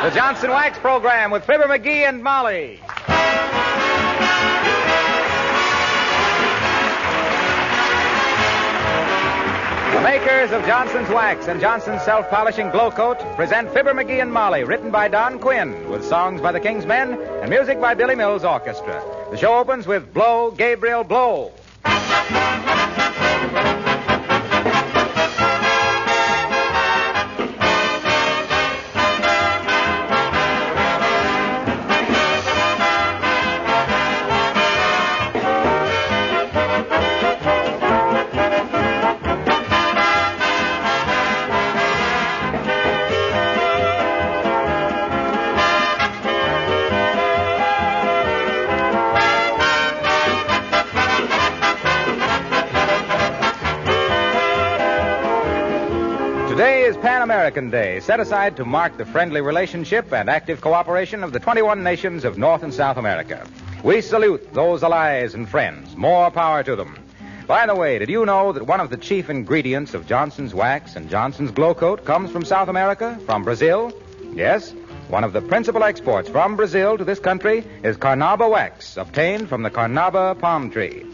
The Johnson Wax Program with Fibber McGee and Molly. The makers of Johnson's Wax and Johnson's Self-Polishing Glow Coat present Fibber McGee and Molly, written by Don Quinn, with songs by the King's Men and music by Billy Mills Orchestra. The show opens with Blow, Gabriel, Blow. Today is Pan American Day, set aside to mark the friendly relationship and active cooperation of the 21 nations of North and South America. We salute those allies and friends. More power to them. By the way, did you know that one of the chief ingredients of Johnson's Wax and Johnson's Glow Coat comes from South America, from Brazil? Yes, one of the principal exports from Brazil to this country is carnauba wax, obtained from the carnauba palm tree.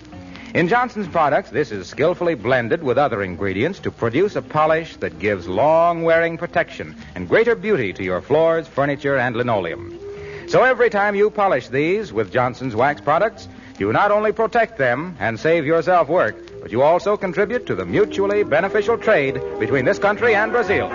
In Johnson's products, this is skillfully blended with other ingredients to produce a polish that gives long-wearing protection and greater beauty to your floors, furniture, and linoleum. So every time you polish these with Johnson's Wax products, you not only protect them and save yourself work, but you also contribute to the mutually beneficial trade between this country and Brazil.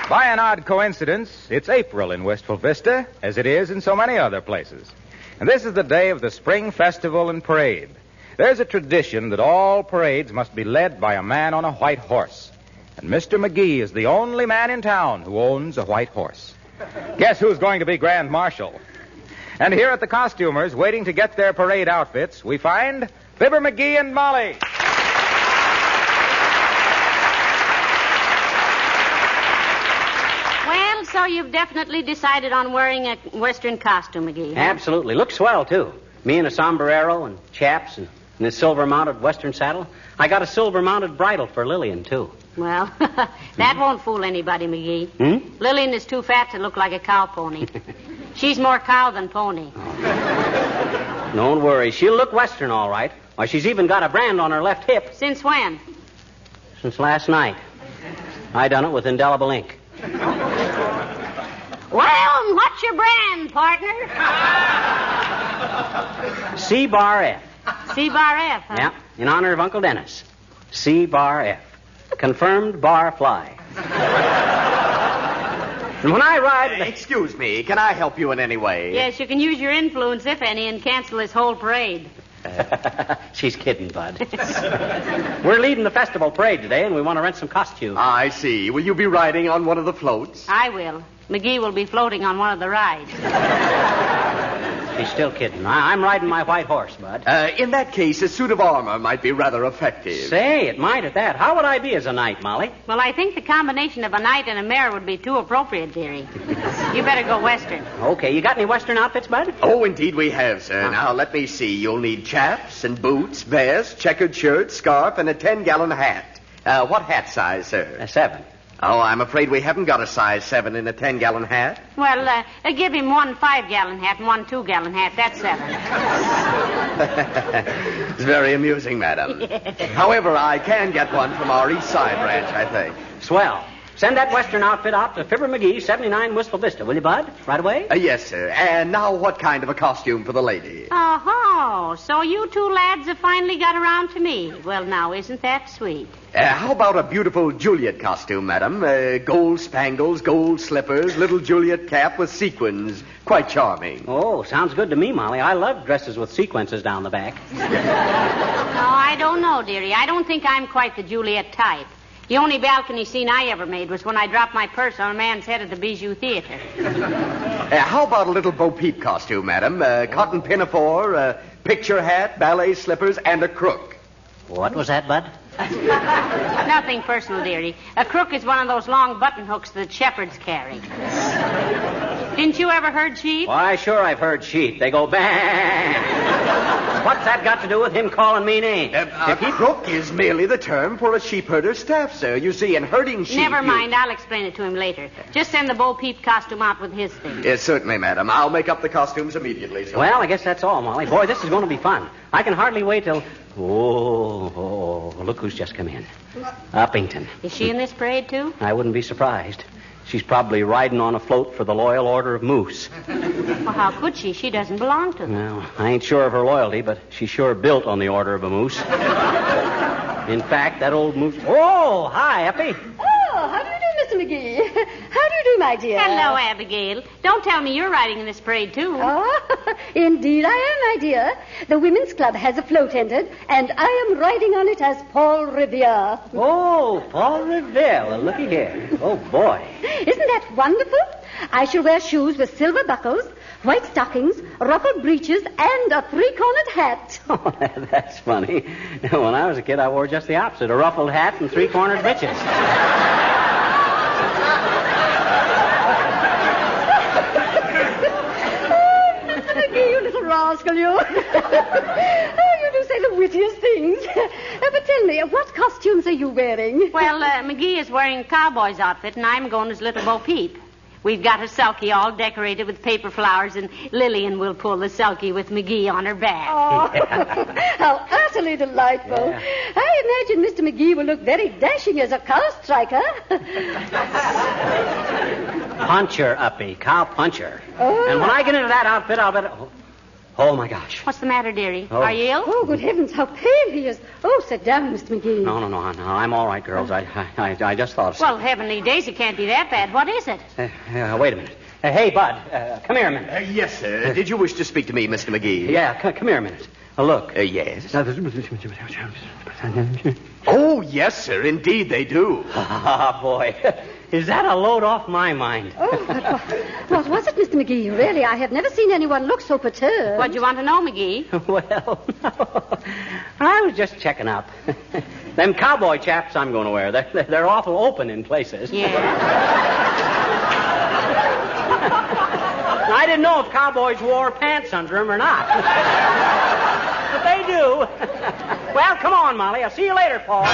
By an odd coincidence, it's April in Wistful Vista, as it is in so many other places. And this is the day of the Spring Festival and Parade. There's a tradition that all parades must be led by a man on a white horse. And Mr. McGee is the only man in town who owns a white horse. Guess who's going to be Grand Marshal? And here at the costumers, waiting to get their parade outfits, we find Fibber McGee and Molly. So you've definitely decided on wearing a Western costume, McGee, huh? Absolutely. Looks swell, too. Me in a sombrero and chaps and a silver-mounted Western saddle. I got a silver-mounted bridle for Lillian, too. Well, that won't fool anybody, McGee. Lillian is too fat to look like a cow pony. She's more cow than pony. Oh. Don't worry. She'll look Western, all right. Why, she's even got a brand on her left hip. Since when? Since last night. I done it with indelible ink. Well, what's your brand, partner? C-bar-F. C-bar-F, huh? Yeah, in honor of Uncle Dennis. C-bar-F. Confirmed bar fly. And when I ride... Excuse me, can I help you in any way? Yes, you can use your influence, if any, and cancel this whole parade. She's kidding, Bud. We're leading the festival parade today, and we want to rent some costumes. I see. Will you be riding on one of the floats? I will. McGee will be floating on one of the rides. She's still kidding. I'm riding my white horse, Bud. In that case, a suit of armor might be rather effective. Say, it might at that. How would I be as a knight, Molly? Well, I think the combination of a knight and a mare would be too appropriate, dearie. You better go Western. Okay, you got any Western outfits, Bud? Oh, indeed we have, sir. Now, let me see. You'll need chaps and boots, vest, checkered shirt, scarf, and a 10-gallon hat. What hat size, sir? A 7. Oh, I'm afraid we haven't got a size 7 in a 10-gallon hat. Well, give him one 5-gallon hat and one 2-gallon hat. That's 7. It's very amusing, madam. However, I can get one from our East Side branch, I think. Swell. Send that Western outfit out to Fibber McGee, 79 Wistful Vista, will you, Bud? Right away? Yes, sir. And now what kind of a costume for the lady? Oh, so you two lads have finally got around to me. Well, now, isn't that sweet? How about a beautiful Juliet costume, madam? Gold spangles, gold slippers, little Juliet cap with sequins. Quite charming. Oh, sounds good to me, Molly. I love dresses with sequences down the back. Oh, I don't know, dearie. I don't think I'm quite the Juliet type. The only balcony scene I ever made was when I dropped my purse on a man's head at the Bijou Theater. How about a little Bo Peep costume, madam? Cotton pinafore, picture hat, ballet slippers, and a crook. What was that, Bud? Nothing personal, dearie. A crook is one of those long button hooks that shepherds carry. Didn't you ever herd sheep? Why, sure I've heard sheep. They go bang. What's that got to do with him calling me names? A crook is merely the term for a sheep herder's staff, sir. You see, in herding sheep... Never mind. I'll explain it to him later. Just send the Bo Peep costume out with his thing. Yes, certainly, madam. I'll make up the costumes immediately, sir. Well, I guess that's all, Molly. Boy, this is going to be fun. I can hardly wait till... Oh, look who's just come in. Uppington. Is she in this parade, too? I wouldn't be surprised. She's probably riding on a float for the Loyal Order of Moose. Well, how could she? She doesn't belong to them. Well, I ain't sure of her loyalty, but she's sure built on the Order of a Moose. In fact, that old moose... Oh, hi, Uppy. Oh, how do you do, Mr. McGee? How do you do, my dear? Hello, Abigail. Don't tell me you're riding in this parade, too. Oh, indeed I am, my dear. The Women's Club has a float entered, and I am riding on it as Paul Revere. Oh, Paul Revere. Well, looky here. Oh, boy. Isn't that wonderful? I shall wear shoes with silver buckles, white stockings, ruffled breeches, and a three-cornered hat. Oh, that's funny. When I was a kid, I wore just the opposite, a ruffled hat and three-cornered breeches. You little rascal, you. Oh, you do say the wittiest things. But tell me, what costumes are you wearing? Well, McGee is wearing a cowboy's outfit, and I'm going as Little Bo Peep. We've got a sulky all decorated with paper flowers, and Lillian will pull the sulky with McGee on her back. Oh, how utterly delightful. Yeah. I imagine Mr. McGee will look very dashing as a cow striker. Puncher, Uppy. Cow puncher. Oh. And when I get into that outfit, I'll bet... Oh, my gosh. What's the matter, dearie? Oh. Are you ill? Oh, good heavens, how pale he is. Oh, sit down, Mr. McGee. No, I'm all right, girls. I just thought of Well, heavenly days, it can't be that bad. What is it? wait a minute. Hey, Bud, come here a minute. Yes, sir. Did you wish to speak to me, Mr. McGee? Yeah, come here a minute. Look. Yes. Oh, yes, sir. Indeed, they do. Ah, boy. Is that a load off my mind? Oh, what was it, Mr. McGee? Really, I have never seen anyone look so perturbed. What do you want to know, McGee? Well, I was just checking up. Them cowboy chaps I'm going to wear, they're awful open in places. Yeah. I didn't know if cowboys wore pants under them or not. But they do. Well, come on, Molly. I'll see you later, Paul.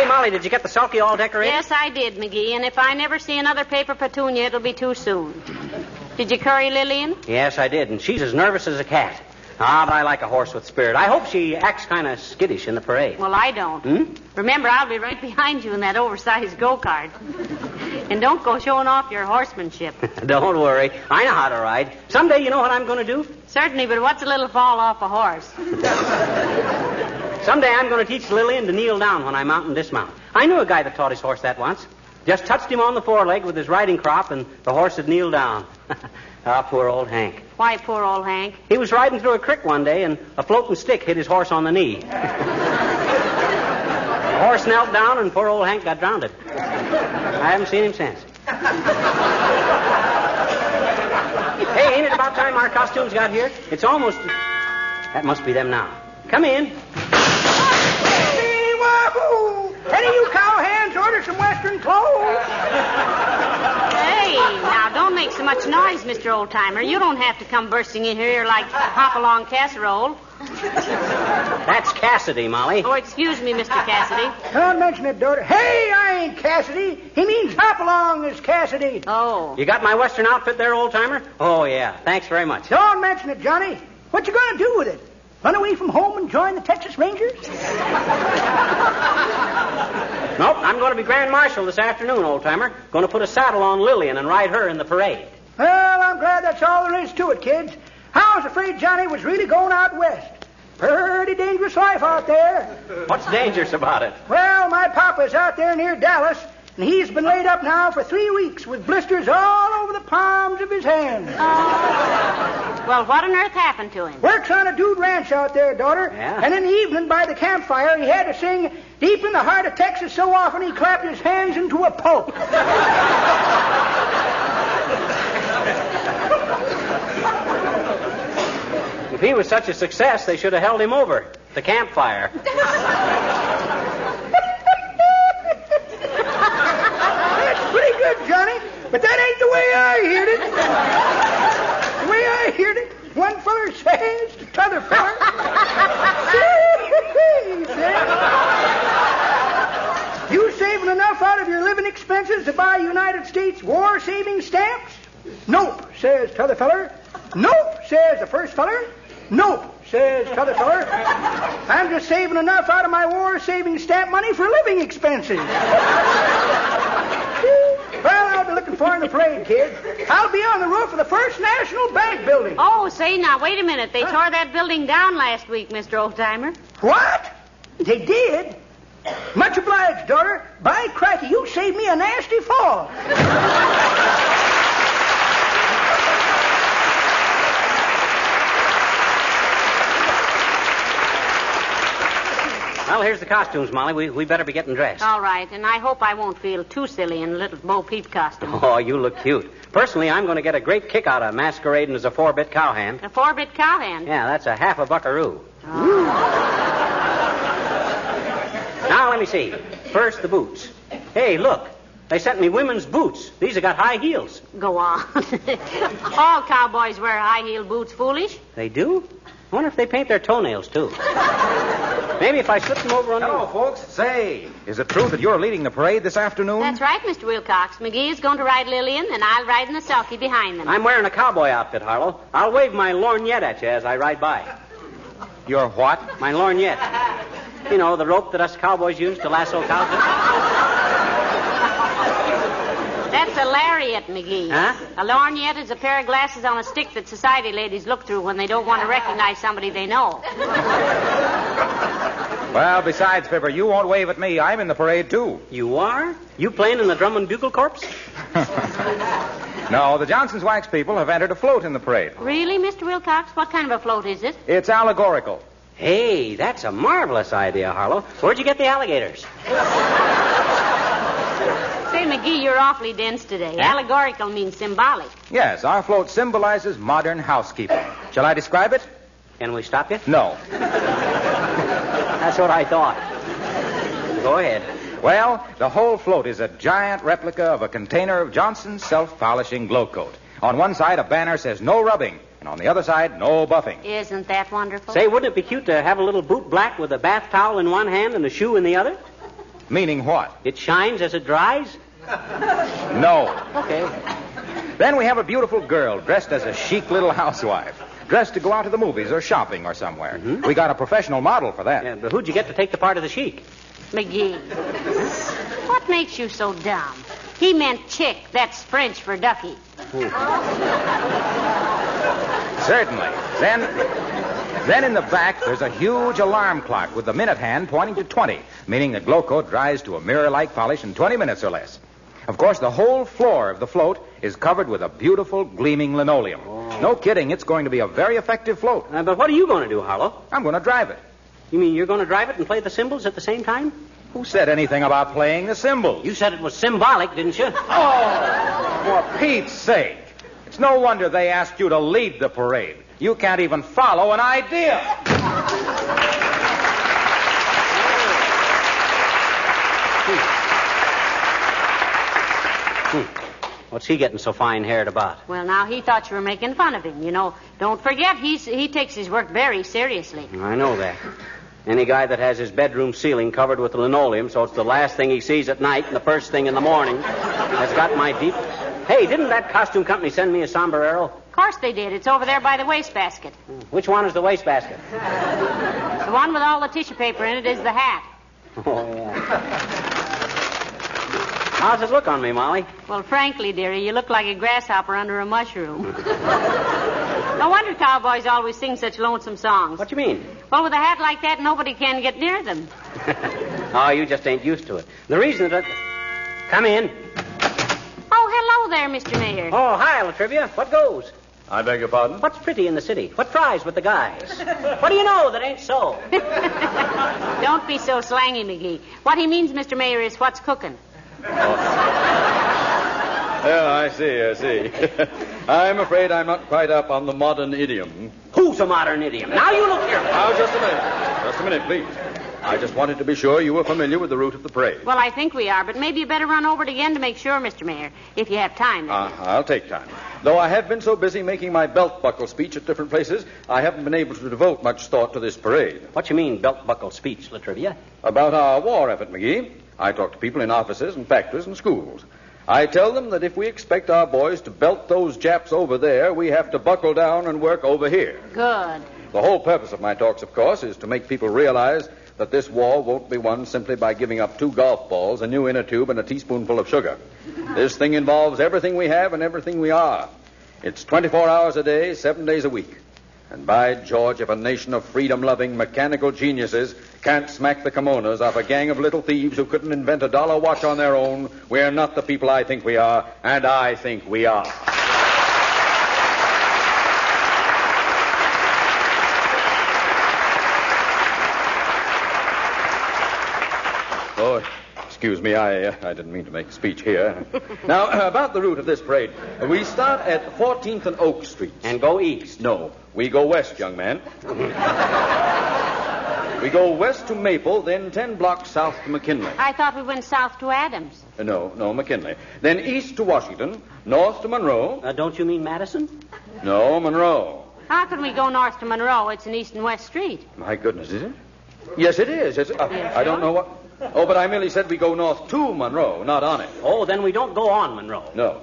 Molly, did you get the sulky all decorated? Yes, I did, McGee. And if I never see another paper petunia, it'll be too soon. Did you curry Lillian? Yes, I did. And she's as nervous as a cat. Ah, but I like a horse with spirit. I hope she acts kind of skittish in the parade. Well, I don't. Remember, I'll be right behind you in that oversized go-kart. And don't go showing off your horsemanship. Don't worry. I know how to ride. Someday, you know what I'm going to do? Certainly, but what's a little fall off a horse? Someday I'm going to teach Lillian to kneel down when I mount and dismount. I knew a guy that taught his horse that once. Just touched him on the foreleg with his riding crop, and the horse had kneeled down. Poor old Hank. Why, poor old Hank? He was riding through a creek one day, and a floating stick hit his horse on the knee. The horse knelt down, and poor old Hank got drowned. I haven't seen him since. Hey, ain't it about time our costumes got here? It's almost... That must be them now. Come in. Any of you cowhands order some Western clothes? Hey, now, don't make so much noise, Mr. Old-Timer. You don't have to come bursting in here like hop-along casserole. That's Cassidy, Molly. Oh, excuse me, Mr. Cassidy. Don't mention it, daughter. Hey, I ain't Cassidy. He means hop along as Cassidy. Oh. You got my Western outfit there, old-timer? Oh, yeah. Thanks very much. Don't mention it, Johnny. What you gonna do with it? Run away from home and join the Texas Rangers? Nope, I'm going to be Grand Marshal this afternoon, old-timer. Going to put a saddle on Lillian and ride her in the parade. Well, I'm glad that's all there is to it, kids. I was afraid Johnny was really going out west. Pretty dangerous life out there. What's dangerous about it? Well, my papa's out there near Dallas, and he's been laid up now for 3 weeks with blisters all over the palms of his hands. Well, what on earth happened to him? Works on a dude ranch out there, daughter. Yeah? And in the evening by the campfire, he had to sing Deep in the Heart of Texas so often he clapped his hands into a pulp. If he was such a success, they should have held him over at the campfire. That's pretty good, Johnny. But that ain't the way I heard it. The way I heard it, one feller says to t'other feller, he says, you saving enough out of your living expenses to buy United States war saving stamps? Nope, says t'other feller. Nope, says the first feller. Nope, says t'other feller. I'm just saving enough out of my war saving stamp money for living expenses. Well, I'll be looking for in the parade, kid. I'll be on the roof of the First National Bank building. Oh, say, now, wait a minute. They tore that building down last week, Mr. Old-Timer. What? They did? Much obliged, daughter. By cracky, you saved me a nasty fall. Well, here's the costumes, Molly. We better be getting dressed. All right, and I hope I won't feel too silly in a little Bo Peep costume. Oh, you look cute. Personally, I'm going to get a great kick out of masquerading as a 4-bit cowhand. A 4-bit cowhand? Yeah, that's a half a buckaroo. Oh. Now, let me see. First, the boots. Hey, look. They sent me women's boots. These have got high heels. Go on. All cowboys wear high-heel boots, foolish. They do? I wonder if they paint their toenails, too. Maybe if I slip them over on Hello, folks. Say, is it true that you're leading the parade this afternoon? That's right, Mr. Wilcox. McGee is going to ride Lillian, and I'll ride in the sulky behind them. I'm wearing a cowboy outfit, Harlow. I'll wave my lorgnette at you as I ride by. Your what? My lorgnette. You know, the rope that us cowboys use to lasso cows with. That's a lariat, McGee. Huh? A lorgnette is a pair of glasses on a stick that society ladies look through when they don't want to recognize somebody they know. Well, besides, Fibber, you won't wave at me. I'm in the parade, too. You are? You playing in the Drum and Bugle Corps? No, the Johnson's Wax people have entered a float in the parade. Really, Mr. Wilcox? What kind of a float is it? It's allegorical. Hey, that's a marvelous idea, Harlow. Where'd you get the alligators? Say, McGee, you're awfully dense today. Huh? Allegorical means symbolic. Yes, our float symbolizes modern housekeeping. Shall I describe it? Can we stop you? No. That's what I thought. Go ahead. Well, the whole float is a giant replica of a container of Johnson's self-polishing glow coat. On one side, a banner says no rubbing, and on the other side, no buffing. Isn't that wonderful? Say, wouldn't it be cute to have a little boot black with a bath towel in one hand and a shoe in the other? Meaning what? It shines as it dries? No. Okay. Then we have a beautiful girl dressed as a chic little housewife, dressed to go out to the movies or shopping or somewhere. Mm-hmm. We got a professional model for that. Yeah, but who'd you get to take the part of the chic? McGee. What makes you so dumb? He meant chick. That's French for ducky. Certainly. Then Then in the back, there's a huge alarm clock with the minute hand pointing to 20, meaning the glow coat dries to a mirror-like polish in 20 minutes or less. Of course, the whole floor of the float is covered with a beautiful, gleaming linoleum. Oh. No kidding, it's going to be a very effective float. But what are you going to do, Harlow? I'm going to drive it. You mean you're going to drive it and play the cymbals at the same time? Who said anything about playing the cymbals? You said it was symbolic, didn't you? Oh, for Pete's sake. It's no wonder they asked you to lead the parade. You can't even follow an idea. What's he getting so fine-haired about? Well, now, he thought you were making fun of him. You know, don't forget, he takes his work very seriously. I know that. Any guy that has his bedroom ceiling covered with linoleum so it's the last thing he sees at night and the first thing in the morning has got my deep... Hey, didn't that costume company send me a sombrero? Of course they did. It's over there by the wastebasket. Which one is the wastebasket? The one with all the tissue paper in it is the hat. Oh, yeah. How's it look on me, Molly? Well, frankly, dearie, you look like a grasshopper under a mushroom. No wonder cowboys always sing such lonesome songs. What do you mean? Well, with a hat like that, nobody can get near them. Oh, you just ain't used to it. The reason that... Come in. Oh, hello there, Mr. Mayor. Oh, hi, Latrivia. What goes? I beg your pardon? What's pretty in the city? What fries with the guys? What do you know that ain't so? Don't be so slangy, McGee. What he means, Mr. Mayor, is what's cooking. Yeah, I see. I'm afraid I'm not quite up on the modern idiom. Who's a modern idiom? Now you look here. Now, just a minute, please. I just wanted to be sure you were familiar with the route of the parade. Well, I think we are, but maybe you better run over it again to make sure, Mr. Mayor, if you have time. I'll take time. Though I have been so busy making my belt buckle speech at different places, I haven't been able to devote much thought to this parade. What you mean, belt buckle speech, Latrivia? About our war effort, McGee. I talk to people in offices and factories and schools. I tell them that if we expect our boys to belt those Japs over there, we have to buckle down and work over here. Good. The whole purpose of my talks, of course, is to make people realize that this war won't be won simply by giving up 2 golf balls, a new inner tube, and a teaspoonful of sugar. This thing involves everything we have and everything we are. It's 24 hours a day, 7 days a week. And by George, if a nation of freedom-loving, mechanical geniuses can't smack the kimonos off a gang of little thieves who couldn't invent a dollar watch on their own, we're not the people I think we are, and I think we are. Oh, excuse me, I didn't mean to make a speech here. Now, about the route of this parade. We start at 14th and Oak Streets. And go east. No, we go west, young man. We go west to Maple, then 10 blocks south to McKinley. I thought we went south to Adams. No, McKinley. Then east to Washington, north to Monroe. Don't you mean Madison? No, Monroe. How can we go north to Monroe? It's an east and west street. My goodness, is it? Yes, it is. Yes, I don't know what... Oh, but I merely said we go north to Monroe, not on it. Oh, then we don't go on Monroe. No.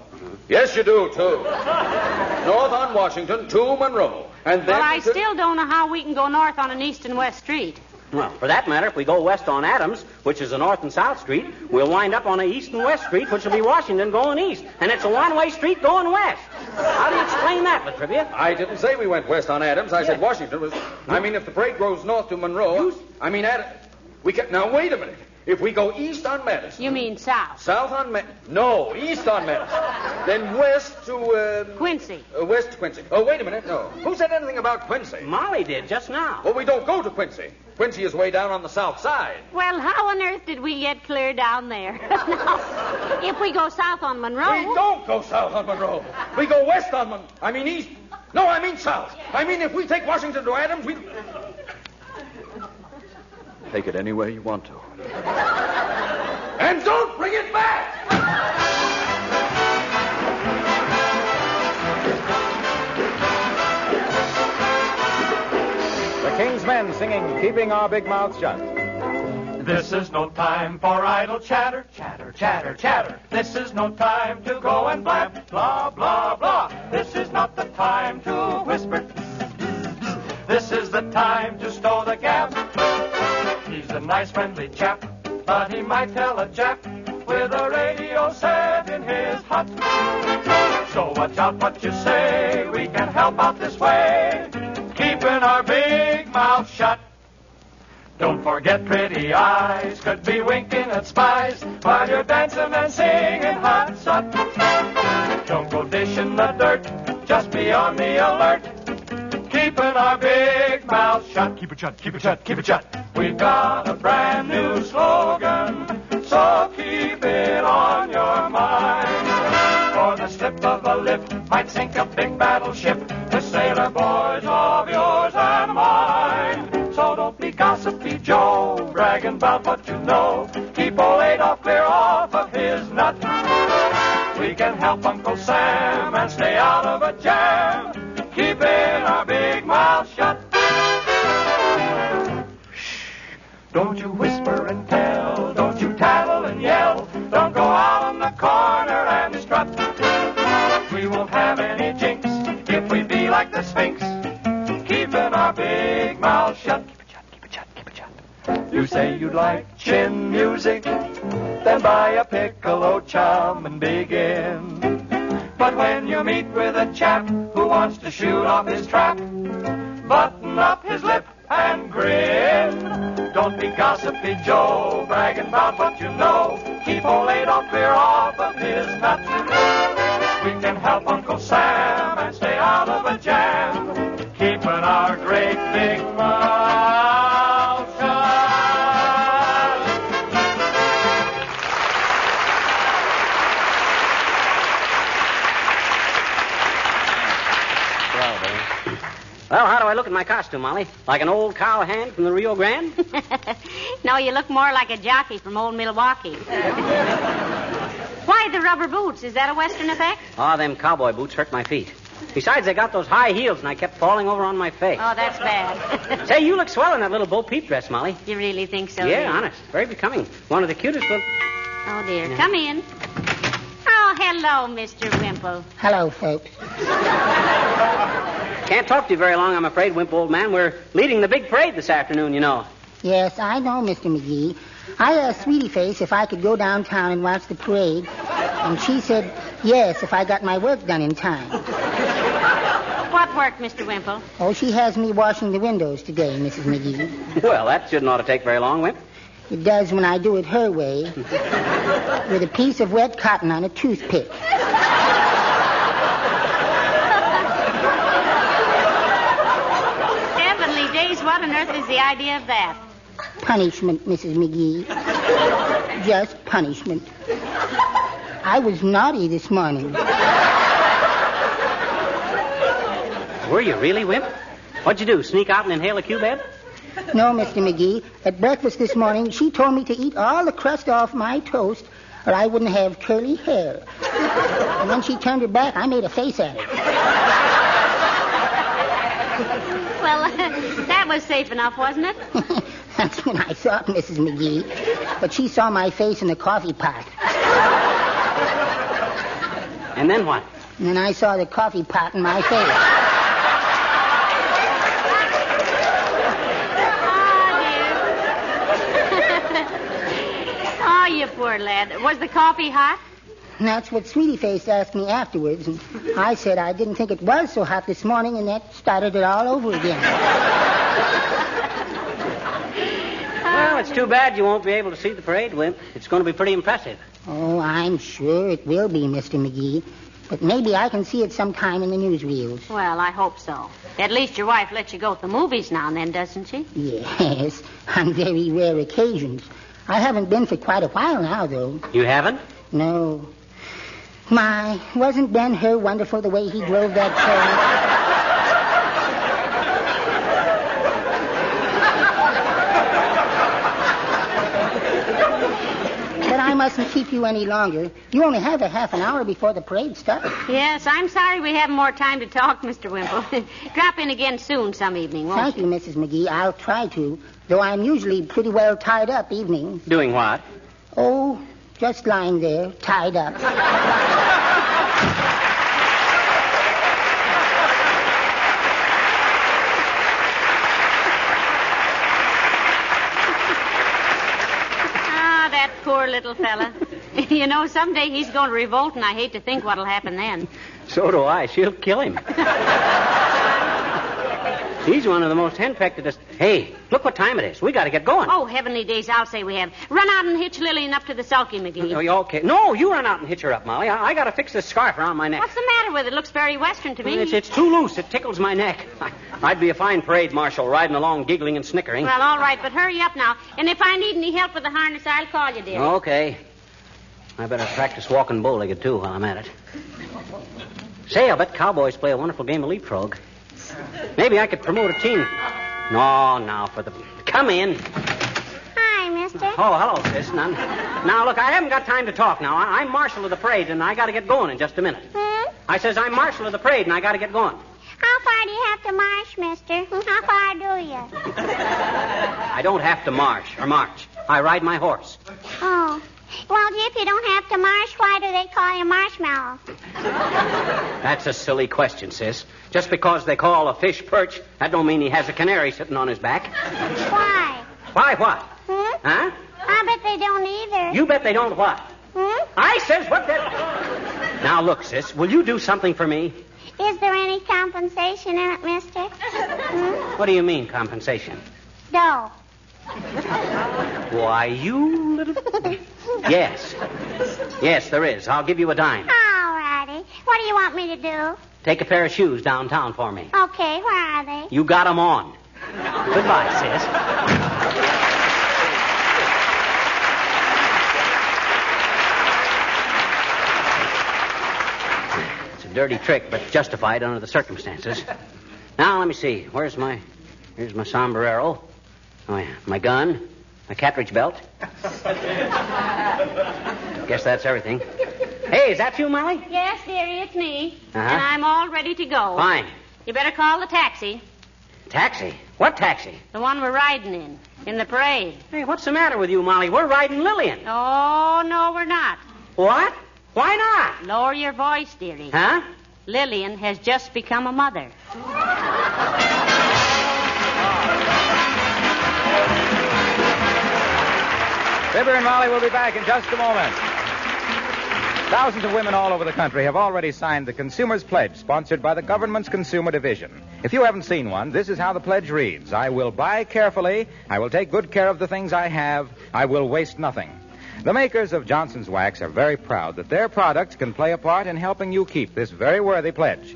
Yes, you do, too. North on Washington to Monroe. And then... Well, I still don't know how we can go north on an east and west street. Well, for that matter, if we go west on Adams, which is a north and south street, we'll wind up on a east and west street, which will be Washington going east. And it's a one-way street going west. How do you explain that, Latrivia? I didn't say we went west on Adams. I said Washington was... I mean, if the parade goes north to Monroe... I mean, we can... Now, wait a minute. If we go east on Madison... You mean south? South on No, east on Madison. Then west to... Quincy. West to Quincy. Oh, wait a minute. No. Who said anything about Quincy? Molly did just now. Well, we don't go to Quincy. Quincy is way down on the south side. Well, how on earth did we get clear down there? If we go south on Monroe... We don't go south on Monroe. We go west on Monroe. I mean east. No, I mean south. I mean if we take Washington to Adams, we... Take it any way you want to. And don't bring it back! The King's Men singing Keeping Our Big Mouths Shut. This is no time for idle chatter, chatter, chatter, chatter. This is no time to go and blab, blah, blah, blah. This is not the time to whisper. This is the time to stow the gap. He's a nice, friendly chap, but he might tell a Jap with a radio set in his hut. So watch out what you say. We can help out this way, keeping our big mouth shut. Don't forget pretty eyes could be winking at spies while you're dancing and singing hot sut. Don't go dishing the dirt, just be on the alert, keeping our big mouth shut. Keep it shut, keep it shut, keep it shut. We've got a brand new slogan, so keep it on your mind. For the slip of a lip might sink a big battleship, the sailor boys of yours and mine. So don't be gossipy Joe, bragging about what you know. Keep old Adolf clear off of his nut. We can help Uncle Sam and stay out of a jam, keeping our big mouth shut. Shh, don't you whisper and tell, don't you tattle and yell, don't go out on the corner and strut. We won't have any jinx if we be like the Sphinx, keeping our big mouth shut. Keep it shut, keep it shut, keep it shut. You say you'd like chin music, then buy a piccolo chum and begin. But when you meet with a chap who wants to shoot off his trap, button up his lip and grin. Don't be gossipy Joe, bragging about what you know. Keep old Adolf clear off of his nut. We can help Uncle Sam and stay out of a jam, keeping our great big mouth shut. Well, how do I look in my costume, Molly? Like an old cowhand from the Rio Grande? No, you look more like a jockey from old Milwaukee. Why the rubber boots? Is that a Western effect? Oh, them cowboy boots hurt my feet. Besides, they got those high heels, and I kept falling over on my face. Oh, that's bad. Say, you look swell in that little Bo Peep dress, Molly. You really think so? Yeah, dear? honest. Very becoming. One of the cutest little... Oh, dear. Yeah. Come in. Oh, hello, Mr. Wimple. Hello, folks. Can't talk to you very long, I'm afraid, Wimple, old man. We're leading the big parade this afternoon, you know. Yes, I know, Mr. McGee. I asked Sweetie Face if I could go downtown and watch the parade, and she said yes if I got my work done in time. What work, Mr. Wimple? Oh, she has me washing the windows today, Mrs. McGee. Well, that shouldn't ought to take very long, Wimp. It does when I do it her way, with a piece of wet cotton on a toothpick. Heavenly days, what on earth is the idea of that? Punishment, Mrs. McGee. Just punishment. I was naughty this morning. Were you really, Wimp? What'd you do, sneak out and inhale a cubeb? No, Mr. McGee. At breakfast this morning, she told me to eat all the crust off my toast or I wouldn't have curly hair. And when she turned her back, I made a face at her. Well, that was safe enough, wasn't it? That's when I thought, Mrs. McGee. But she saw my face in the coffee pot. And then what? And then I saw the coffee pot in my face. Oh, you poor lad. Was the coffee hot? And that's what Sweetie Face asked me afterwards. And I said I didn't think it was so hot this morning, and that started it all over again. Well, it's too bad you won't be able to see the parade, Wimp. It's going to be pretty impressive. Oh, I'm sure it will be, Mr. McGee. But maybe I can see it sometime in the newsreels. Well, I hope so. At least your wife lets you go to the movies now and then, doesn't she? Yes, on very rare occasions. I haven't been for quite a while now, though. You haven't? No. My, wasn't Ben Hur wonderful the way he drove that train? But I mustn't keep you any longer. You only have a half an hour before the parade starts. Yes, I'm sorry we haven't more time to talk, Mr. Wimple. Drop in again soon some evening, won't Thank you, Mrs. McGee. I'll try to, though I'm usually pretty well tied up evenings. Doing what? Oh, just lying there, tied up. Poor little fella. You know, someday he's going to revolt, and I hate to think what'll happen then. So do I. She'll kill him. He's one of the most henpecked. Hey, look what time it is. We got to get going. Oh, heavenly days, I'll say we have. Run out and hitch Lillian up to the sulky, McGee. Oh, you okay? No, you run out and hitch her up, Molly. I got to fix this scarf around my neck. What's the matter with it? Looks very Western to me. It's too loose. It tickles my neck. I'd be a fine parade marshal riding along giggling and snickering. Well, all right, but hurry up now. And if I need any help with the harness, I'll call you, dear. Okay. I better practice walking bow-legged, too, while I'm at it. Say, I'll bet cowboys play a wonderful game of leapfrog. Maybe I could promote a team. No, now for the... Come in. Hi, mister. Oh, hello, sis. Now, look, I haven't got time to talk now. I'm marshal of the parade, and I got to get going in just a minute. I says I'm marshal of the parade, and I got to get going. How far do you have to march, mister? How far do you? I don't have to march. I ride my horse. Oh. Well, if you don't have to march, why do they call you Marshmallow? That's a silly question, sis. Just because they call a fish perch, that don't mean he has a canary sitting on his back. Why? Why what? Huh? I bet they don't either. You bet they don't what? I says what they... Now, look, sis, will you do something for me? Is there any compensation in it, mister? What do you mean, compensation? No. Why, you little... Yes. Yes, there is. I'll give you a dime. All righty. What do you want me to do? Take a pair of shoes downtown for me. Okay, where are they? You got 'em on. Goodbye, sis. It's a dirty trick, but justified under the circumstances. Now, let me see. Here's my sombrero. Oh, yeah. My gun. My cartridge belt. Guess that's everything. Hey, is that you, Molly? Yes, dearie, it's me. Uh-huh. And I'm all ready to go. Fine. You better call the taxi. Taxi? What taxi? The one we're riding in the parade. Hey, what's the matter with you, Molly? We're riding Lillian. Oh, no, we're not. What? Why not? Lower your voice, dearie. Huh? Lillian has just become a mother. Fibber and Molly will be back in just a moment. Thousands of women all over the country have already signed the Consumer's Pledge, sponsored by the government's Consumer Division. If you haven't seen one, this is how the pledge reads. I will buy carefully. I will take good care of the things I have. I will waste nothing. The makers of Johnson's Wax are very proud that their products can play a part in helping you keep this very worthy pledge.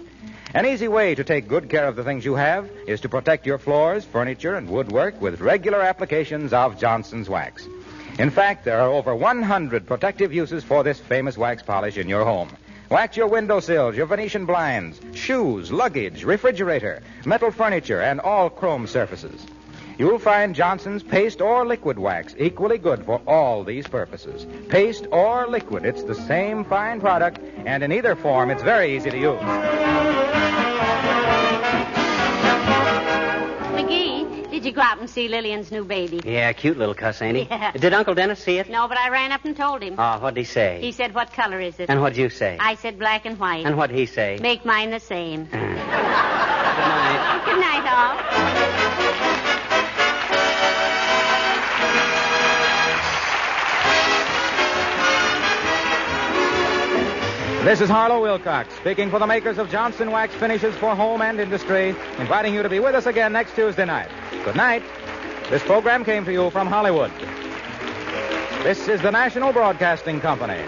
An easy way to take good care of the things you have is to protect your floors, furniture, and woodwork with regular applications of Johnson's Wax. In fact, there are over 100 protective uses for this famous wax polish in your home. Wax your windowsills, your Venetian blinds, shoes, luggage, refrigerator, metal furniture, and all chrome surfaces. You'll find Johnson's paste or liquid wax equally good for all these purposes. Paste or liquid, it's the same fine product, and in either form, it's very easy to use. McGee, did you go out and see Lillian's new baby? Yeah, cute little cuss, ain't he? Yeah. Did Uncle Dennis see it? No, but I ran up and told him. Oh, what'd he say? He said, what color is it? And what'd you say? I said black and white. And what'd he say? Make mine the same. Good night. Good night, all. This is Harlow Wilcox, speaking for the makers of Johnson Wax Finishes for Home and Industry, inviting you to be with us again next Tuesday night. Good night. This program came to you from Hollywood. This is the National Broadcasting Company.